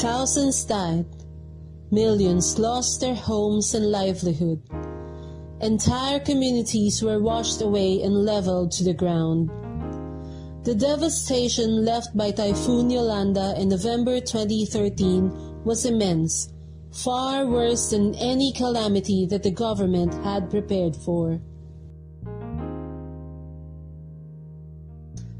Thousands died. Millions lost their homes and livelihood. Entire communities were washed away and leveled to the ground. The devastation left by Typhoon Yolanda in November 2013 was immense, far worse than any calamity that the government had prepared for.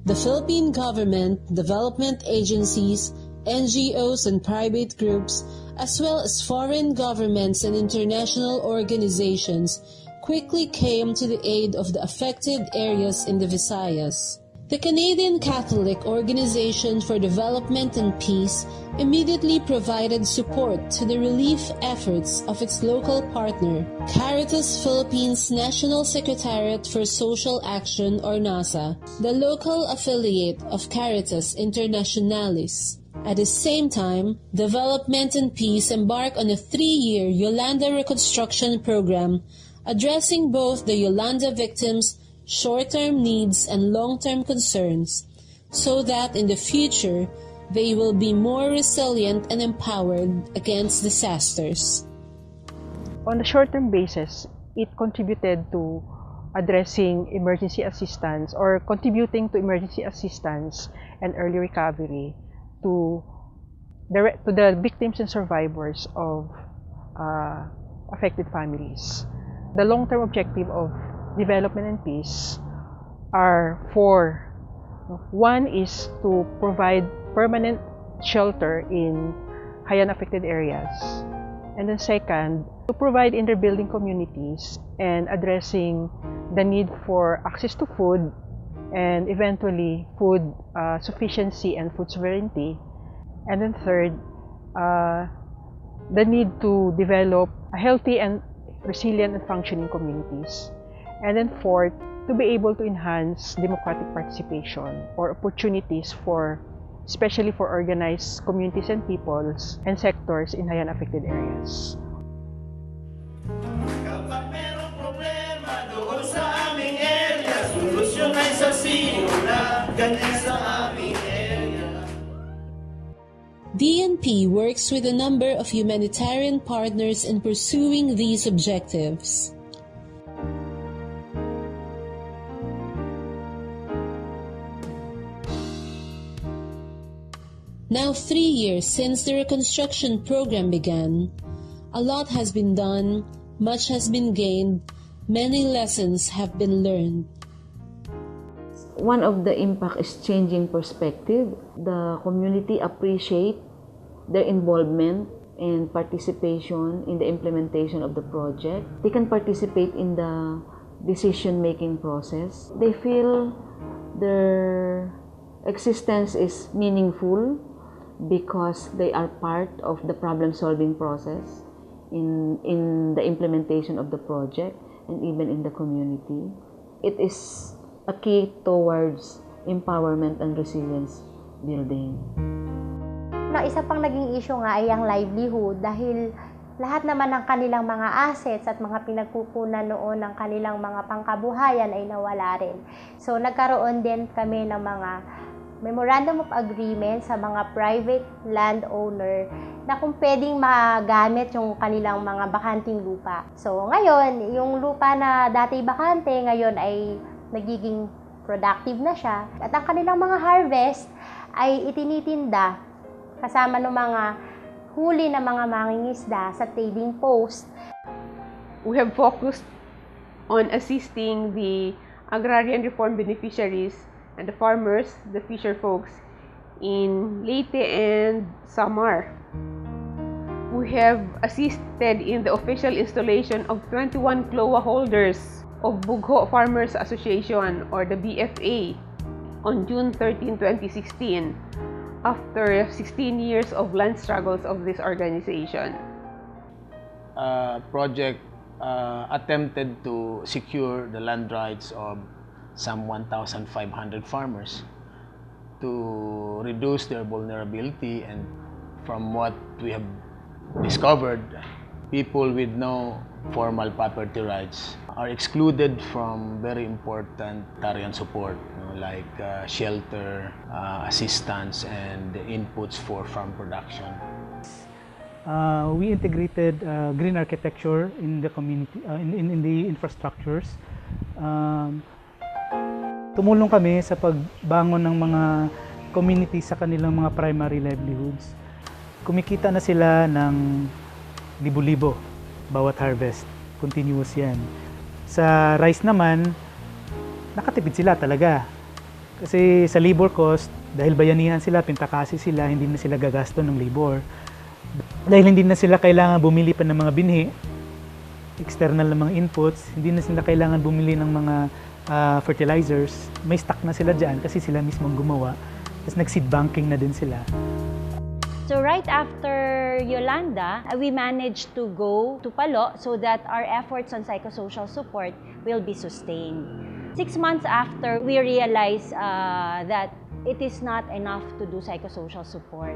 The Philippine government, development agencies, NGOs and private groups, as well as foreign governments and international organizations, quickly came to the aid of the affected areas in the Visayas. The Canadian Catholic Organization for Development and Peace immediately provided support to the relief efforts of its local partner, Caritas Philippines National Secretariat for Social Action or NASA, the local affiliate of Caritas Internationalis. At the same time, Development and Peace embarked on a 3-year Yolanda reconstruction program addressing both the Yolanda victims' short-term needs and long-term concerns, so that in the future, they will be more resilient and empowered against disasters. On a short-term basis, it contributed to addressing emergency assistance or contributing to emergency assistance and early recovery to the victims and survivors of affected families. The long-term objective of development and peace are four. One is to provide permanent shelter in Haiyan-affected areas. And then second, to provide interbuilding communities and addressing the need for access to food and eventually food sufficiency and food sovereignty. And then third, the need to develop a healthy and resilient and functioning communities. And then fourth, to be able to enhance democratic participation or opportunities for, especially for organized communities and peoples and sectors in Haiyan-affected areas. Kapag merong problema doon sa aming area, solusyon ay sa simula, ganyan sa aming area. DNP works with a number of humanitarian partners in pursuing these objectives. Now 3 years since the reconstruction program began, a lot has been done, much has been gained, many lessons have been learned. One of the impact is changing perspective. The community appreciate their involvement and participation in the implementation of the project. They can participate in the decision-making process. They feel their existence is meaningful because they are part of the problem-solving process in the implementation of the project and even in the community. It is a key towards empowerment and resilience building. Isa pang naging issue nga ay ang livelihood dahil lahat naman ng kanilang mga assets at mga pinagkukunan noon ng kanilang mga pangkabuhayan ay nawala rin. So nagkaroon din kami ng mga memorandum of agreement sa mga private landowner na kung pwedeng magamit yung kanilang mga bakanting lupa. So ngayon, yung lupa na dati bakante, ngayon ay nagiging productive na siya. At ang kanilang mga harvest ay itinitinda kasama ng mga huli na mga mangingisda sa trading post. We have focused on assisting the agrarian reform beneficiaries and the farmers, the fisher folks in Leyte and Samar. We have assisted in the official installation of 21 CLOA holders of Bugho Farmers Association or the BFA on June 13, 2016. After 16 years of land struggles of this organization. Project attempted to secure the land rights of some 1,500 farmers to reduce their vulnerability, and from what we have discovered, people with no formal property rights are excluded from very important humanitarian support, like shelter, assistance, and inputs for farm production. We integrated green architecture in the community, in the infrastructures. Tumulong kami sa pagbangon ng mga community sa kanilang mga primary livelihoods. Kumikita na sila ng libo-libo bawat harvest. Continuous yan. Sa rice naman, nakatipid sila talaga. Kasi sa labor cost, dahil bayanihan sila, pintakasi sila, hindi na sila gagasto ng labor. Dahil hindi na sila kailangan bumili pa ng mga binhi, external na mga inputs, hindi na sila kailangan bumili ng mga fertilizers, may stock na sila dyan kasi sila mismong gumawa. Tapos nag-seed banking na din sila. So right after Yolanda, we managed to go to Palo so that our efforts on psychosocial support will be sustained. 6 months after, we realized that it is not enough to do psychosocial support.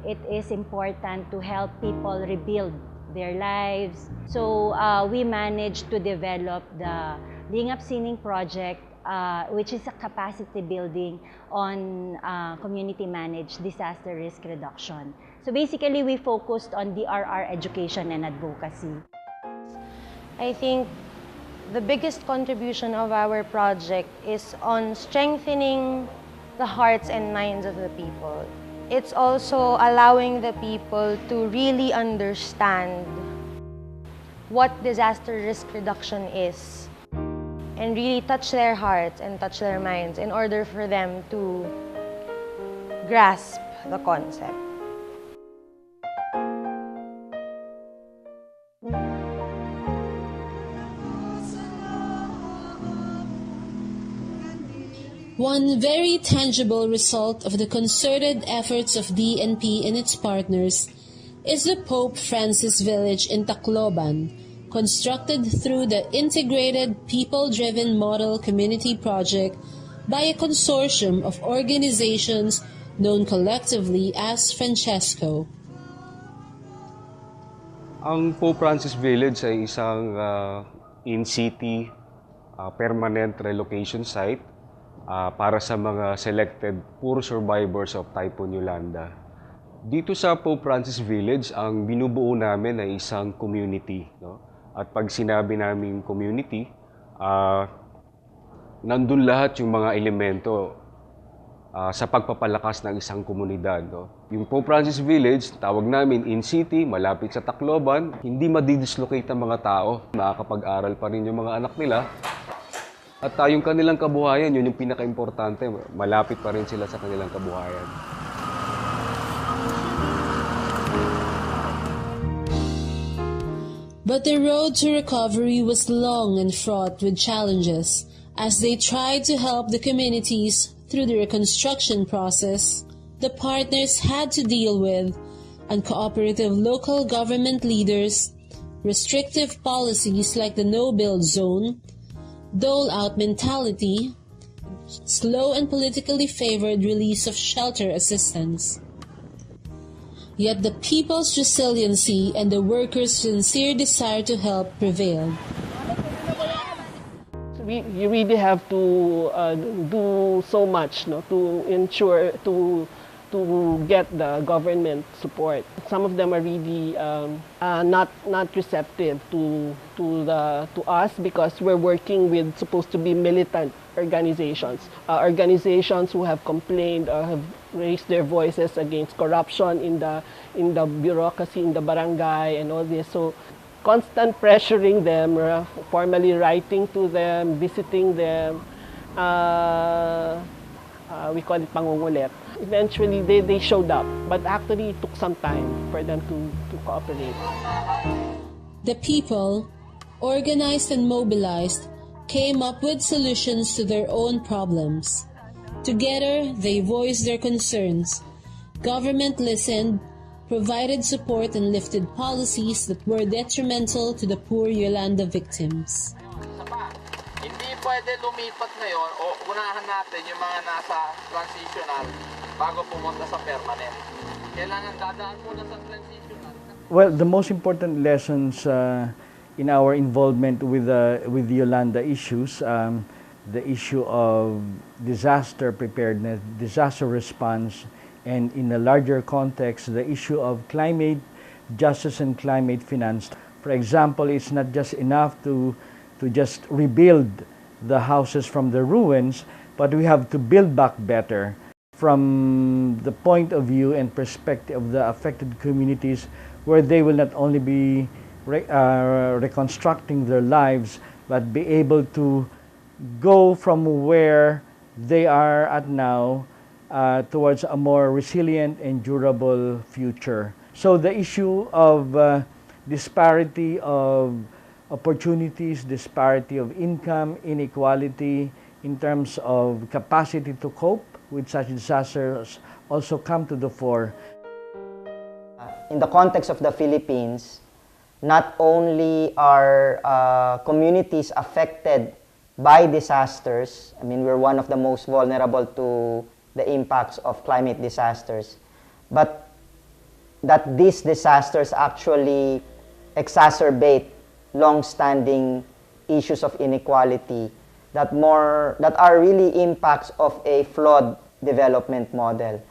It is important to help people rebuild their lives. So we managed to develop the Lingap Sining project, which is a capacity building on community-managed disaster risk reduction. So basically, we focused on DRR education and advocacy. I think the biggest contribution of our project is on strengthening the hearts and minds of the people. It's also allowing the people to really understand what disaster risk reduction is and really touch their hearts and touch their minds in order for them to grasp the concept. One very tangible result of the concerted efforts of DNP and its partners is the Pope Francis Village in Tacloban, constructed through the Integrated People-Driven Model Community Project by a consortium of organizations known collectively as Francesco. Ang Pope Francis Village ay isang in-city permanent relocation site para sa mga selected poor survivors of Typhoon Yolanda. Dito sa Pope Francis Village, ang binubuo namin ay isang community. No? At pag sinabi namin community, nandun lahat yung mga elemento sa pagpapalakas ng isang komunidad. No? Yung Pope Francis Village, tawag namin in-city, malapit sa Tacloban, hindi madidislocate ang mga tao. Makakapag-aral pa rin yung mga anak nila. At yung kanilang kabuhayan, yun yung pinaka-importante. Malapit pa rin sila sa kanilang kabuhayan. But the road to recovery was long and fraught with challenges as they tried to help the communities through the reconstruction process. The partners had to deal with uncooperative local government leaders, restrictive policies like the no-build zone, dole-out mentality, slow and politically favored release of shelter assistance. Yet the people's resiliency and the workers' sincere desire to help prevailed. You really have to do so much, no, to ensure to get the government support. Some of them are really not receptive to us because we're working with supposed to be militant organizations, organizations who have complained or have raised their voices against corruption in the bureaucracy, in the barangay, and all this. So constant pressuring them, formally writing to them, visiting them. We call it pangungulit. Eventually, they showed up, but actually it took some time for them to cooperate. The people, organized and mobilized, came up with solutions to their own problems. Together, they voiced their concerns. Government listened, provided support, and lifted policies that were detrimental to the poor Yolanda victims. Hindi pwede lumipat ngayon o unahan natin yung mga nasa transitional bago pumunta sa permanent. Kailangan dadaan muna sa transitional. Well, the most important lessons in our involvement with the Yolanda issues, the issue of disaster preparedness, disaster response, and in a larger context, the issue of climate justice and climate finance. For example, it's not just enough to just rebuild the houses from the ruins, but we have to build back better from the point of view and perspective of the affected communities, where they will not only be reconstructing their lives, but be able to go from where they are at now towards a more resilient and durable future. So the issue of disparity of opportunities, disparity of income, inequality in terms of capacity to cope with such disasters also come to the fore. In the context of the Philippines, not only are communities affected by disasters, I mean, we're one of the most vulnerable to the impacts of climate disasters, but that these disasters actually exacerbate long-standing issues of inequality that are really impacts of a flawed development model.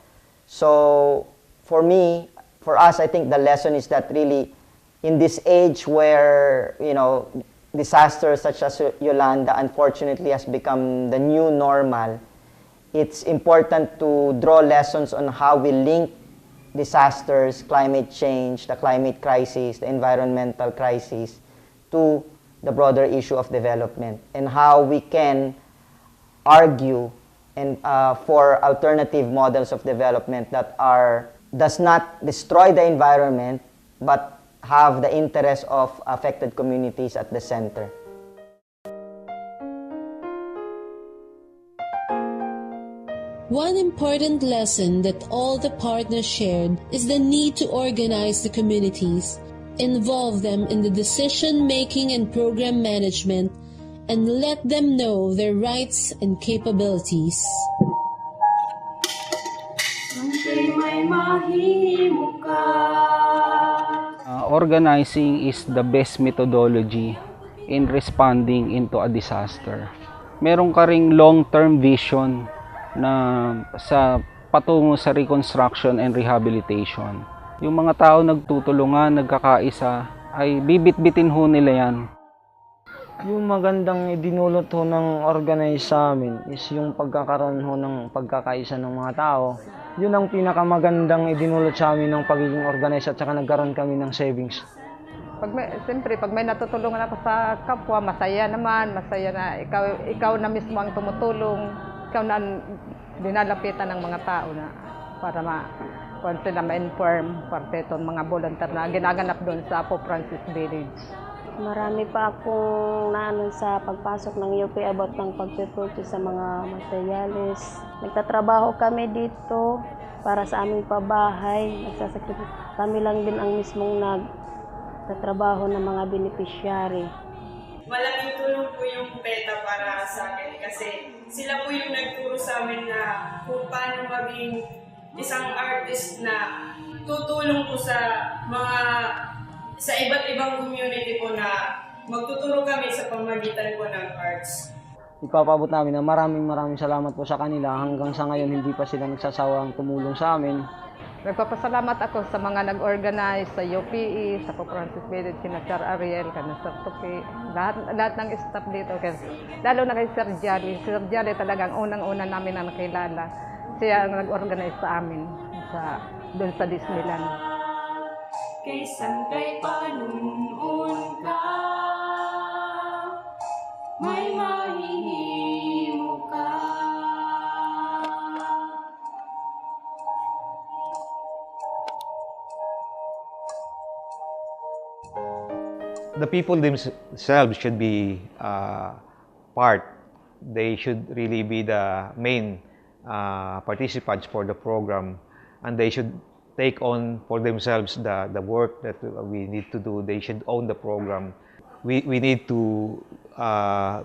So for me, for us, I think the lesson is that really in this age where, you know, disasters such as Yolanda unfortunately has become the new normal, it's important to draw lessons on how we link disasters, climate change, the climate crisis, the environmental crisis, to the broader issue of development, and how we can argue and for alternative models of development that does not destroy the environment but have the interests of affected communities at the center. One important lesson that all the partners shared is the need to organize the communities, involve them in the decision-making and program management, and let them know their rights and capabilities. Organizing is the best methodology in responding into a disaster. Meron ka ring long-term vision na sa patungo sa reconstruction and rehabilitation. Yung mga tao nagtutulungan, nagkakaisa, ay bibit-bitin ho nila yan. Yung magandang idinulot ho ng organize sa amin is yung pagkakaroon ho ng pagkakaisa ng mga tao. Yun ang pinakamagandang idinulot sa amin ng pagiging organized at saka nagkaroon kami ng savings. Siyempre, pag may natutulungan ako sa kapwa, masaya naman, masaya na ikaw na mismo ang tumutulong, ikaw na dinalapitan ng mga tao na para kung sila ma-inform parte itong mga volunteer na ginaganap doon sa Pope Francis Village. Marami pa akong naano sa pagpasok ng UP about ng pagpe-purchase sa mga materyales. Nagtatrabaho kami dito para sa aming pabahay. Kami lang din ang mismong nagtatrabaho ng mga beneficiary. Malaking tulong po yung PETA para sa akin kasi sila po yung nagturo sa amin na kung paano maging isang artist na tutulong po sa iba't ibang community po na magtuturo kami sa pamagitan po ng arts. Ipapabot namin na maraming salamat po sa kanila. Hanggang sa ngayon hindi pa sila nagsasawang tumulong sa amin. Nagpapasalamat ako sa mga nag-organize sa UPE, sa Pope Francis Village, kina Sir Ariel, kina Sir Tupi, lahat ng staff dito. Lalo na kay Sir Jolly. Sir Jolly talagang unang-una namin na nakilala. Siya ang nag-organize sa amin doon sa Disneyland. Kaysan kay panunoon ka, may mahihimo ka. The people themselves should be part. They should really be the main participants for the program, and they should take on for themselves the work that we need to do. They should own the program. We need to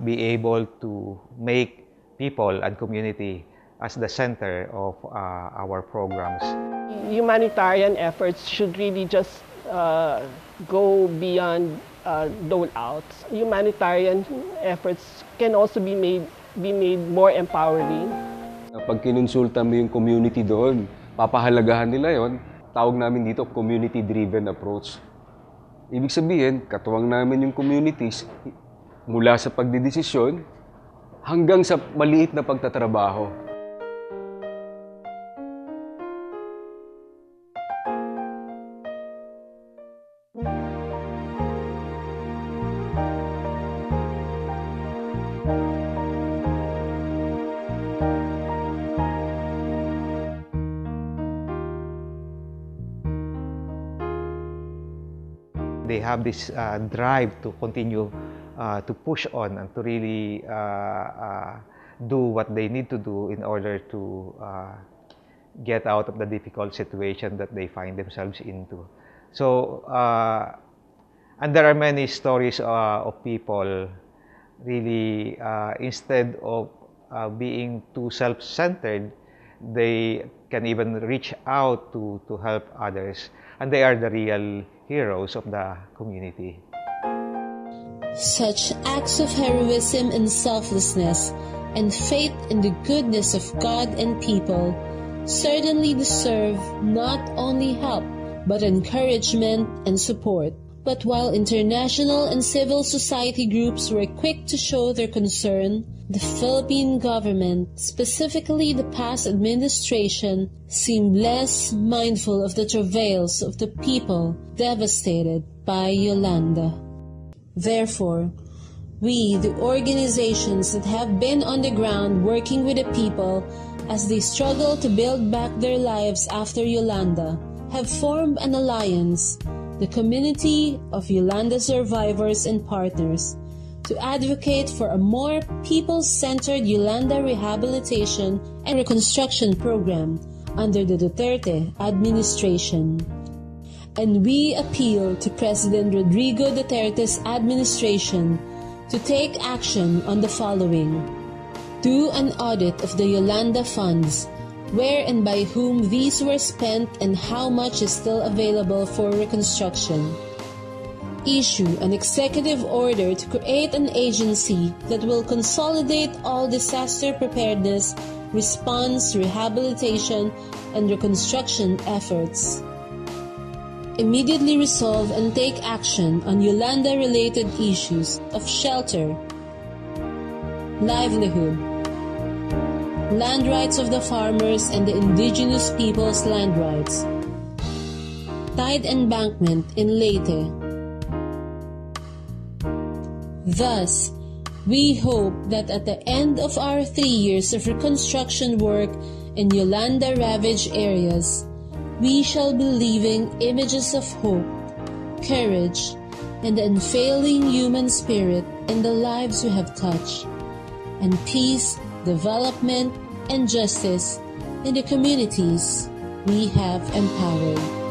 be able to make people and community as the center of our programs. Humanitarian efforts should really just go beyond dole-outs. Humanitarian efforts can also be made more empowering. Pag kinonsulta mo yung community doon, papahalagahan nila yon. tawag namin dito community-driven approach. Ibig sabihin, katuwang namin yung communities mula sa pagdidesisyon hanggang sa maliit na pagtatrabaho. They have this drive to continue to push on and to really do what they need to do in order to get out of the difficult situation that they find themselves into. So, and there are many stories of people really, instead of being too self-centered, they can even reach out to help others. And they are the real heroes of the community. Such acts of heroism and selflessness and faith in the goodness of God and people certainly deserve not only help but encouragement and support. But while international and civil society groups were quick to show their concern, the Philippine government, specifically the past administration, seemed less mindful of the travails of the people devastated by Yolanda. Therefore, we, the organizations that have been on the ground working with the people as they struggle to build back their lives after Yolanda, have formed an alliance, the Community of Yolanda Survivors and Partners, to advocate for a more people-centered Yolanda rehabilitation and reconstruction program under the Duterte administration. And we appeal to President Rodrigo Duterte's administration to take action on the following. Do an audit of the Yolanda funds, where and by whom these were spent and how much is still available for reconstruction. Issue an executive order to create an agency that will consolidate all disaster preparedness, response, rehabilitation, and reconstruction efforts. Immediately resolve and take action on Yolanda-related issues of shelter, livelihood, land rights of the farmers and the indigenous people's land rights, tide embankment in Leyte. Thus, we hope that at the end of our 3 years of reconstruction work in Yolanda-ravaged areas, we shall be leaving images of hope, courage, and the unfailing human spirit in the lives we have touched, and peace, development, and justice in the communities we have empowered.